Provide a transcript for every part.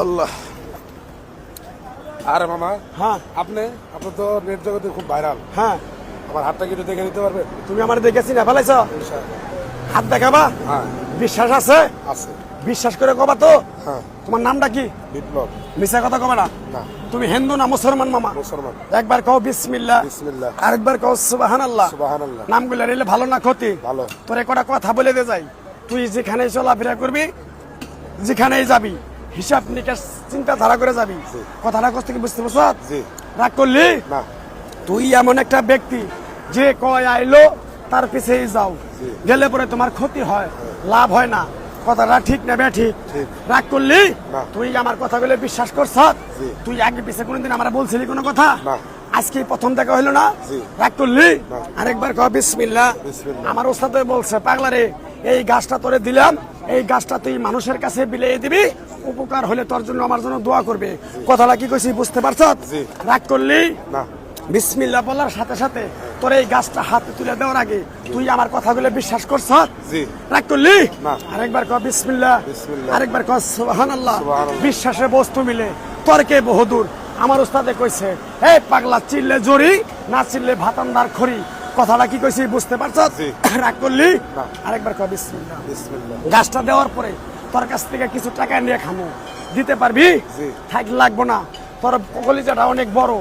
আল্লাহ। আরে মামা, হ্যাঁ আপনি তো নেট জগতে খুব ভাইরাল। হ্যাঁ, আমার হাতটা কি একটু দেখে নিতে পারবেন? তুমি আমার দেখেছি না ফেলাইছ, ইনশাআল্লাহ। হাত দেখাবা? হ্যাঁ বিশ্বাস আছে? আছে। বিশ্বাস করে কবা তো? হ্যাঁ। তোমার নামটা কি? বিপ্লব। মিছা কথা কবে না। না, তুমি হিন্দু না মুসলমান মামা? মুসলমান। একবার কও বিসমিল্লাহ, বিসমিল্লাহ। আরেকবার কও সুবহানাল্লাহ। সুবহানাল্লাহ। নামগুলো নিলে ভালো না ক্ষতি? ভালো। তোরে কটা কথা বলে দে যাই, তুই যেখানে চলাফেরা করবি, যেখানেই যাবি, হিসাব নিকাশ চিন্তাধারা করে যাবি। জি। কথাটা কষ্ট কি বুঝতে পারছ? জি। রাগ করলি? না। তুই এমন একটা ব্যক্তি যে কয় আইলো তার পিছেই যাও, জি। গেলে পরে তোমার ক্ষতি হয়, লাভ হয় না। কথাটা ঠিক না বে ঠিক? ঠিক। রাগ করলি? না। তুই আমার কথাগুলো বিশ্বাস করছ? জি। তুই আগে পিছে কোনদিন আমার বলছিলি কোনো কথা? না। আজকে প্রথম দেখা হইলো না? জি। রাগ করলি? না। আরেকবার কও বিসমিল্লাহ। বিসমিল্লাহ। আমার ওস্তাদ বলছে, পাগলা রে, এই গাছটা তোরে দিলাম, এই গাছটা তুই মানুষের কাছে বিলিয়ে দিবি, উপকার হলে তোর জন্য আমার জন্য দোয়া করবে। কথাটা কি কইছি বুঝতে পারছ? জি। রাগ করলি? না। বিসমিল্লাহ বলার সাথে সাথে তোর এই গাছটা হাতে তুলে দেওয়ার আগে তুই আমার কথাগুলো বিশ্বাস করছ? জি। রাগ করলি? না। আরেকবার কও বিসমিল্লাহ। বিসমিল্লাহ। আরেকবার কও সুবহানাল্লাহ। সুবহানাল্লাহ। বিশ্বাসে বস্তু মিলে তর্কে বহুদূর। আমার উস্তাদে কইছে, এই পাগলা, চিল্লে জড়ি, না চিল্লে ভাতান্দার খড়ি। কথাটা কি কইছি বুঝতে পারছ? জি। রাগ করলি? না। আরেকবার কও বিসমিল্লাহ। বিসমিল্লাহ। গাছটা দেওয়ার পরে তোর কাছ থেকে কিছু টাকা নিয়ে খামো, দিতে পারবি? জি। থাক, লাগবো না। তোর কলিজাটা অনেক বড়,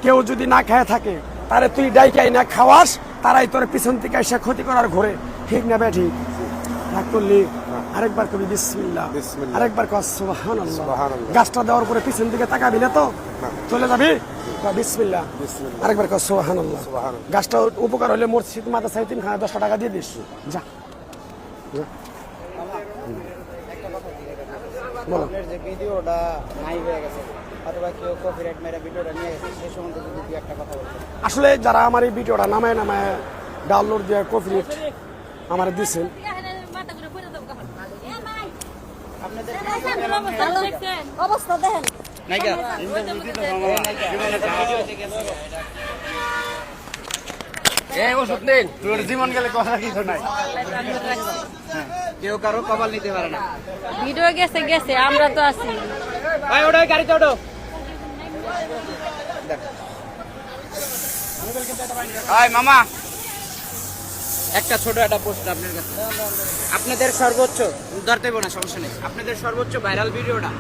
কেউ যদি না খায় থাকে তারে তুই ডাইকাই না খাওয়াস, তারাই তোর পিছন থেকে এসে ক্ষতি করার ঘরে। ঠিক না বে ঠিক? রাগ করলি? আরেকবার কবি বিসমিল্লাহ। বিসমিল্লাহ। আরেকবার কর সুবহানাল্লাহ। সুবহানাল্লাহ। গাছটা দেওয়ার পরে পিছন দিকে তাকাবি না তো? না। চলে যাবি? কর বিসমিল্লাহ। বিসমিল্লাহ। আরেকবার কর সুবহানাল্লাহ। সুবহানাল্লাহ। গাছটা উপকার হলে মসজিদ মাদ্রাসায় 1000 টাকা দিয়ে দিস। যা। বলো। আপনার যে ভিডিওটা নাই হয়ে গেছে অথবা কেউ কপিরাইট মেরে ভিডিওটা নিয়ে গেছে সেই সম্বন্ধে যদি দুই একটা কথা বলতেন। আসলে যারা আমার এই ভিডিওটা নামায় ডাউনলোড দিয়ে কপিরাইট আমার দিচ্ছেন, আপনাদের অবস্থা দেখেন। নাইকা এই ওষুধ নেই, তোর জীবন গেলে কথা কিছু নাই। কেউ কারো কপাল নিতে পারে না। ভিডিও গেছে গেছে, আমরা তো আছি। ভাই ওটা গাড়িতে ওঠো। হাই মামা, একটা ছোট একটা প্রশ্ন আপনার কাছে। আপনাদের সর্বোচ্চ ধরতে হবে না, সমস্যা নেই, আপনাদের সর্বোচ্চ ভাইরাল ভিডিওটা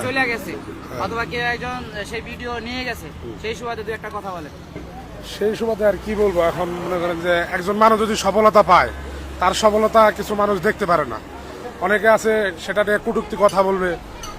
চলে গেছে অথবা কেউ একজন সেই ভিডিও নিয়ে গেছে, সেই সুবাদে দুই একটা কথা বলেন। সেই সুবাদে আর কি বলবো, এখন মনে করেন যে একজন মানুষ যদি সফলতা পায়, তার সফলতা কিছু মানুষ দেখতে পারে না। অনেকে আছে সেটা নিয়ে কটূক্তি কথা বলবে,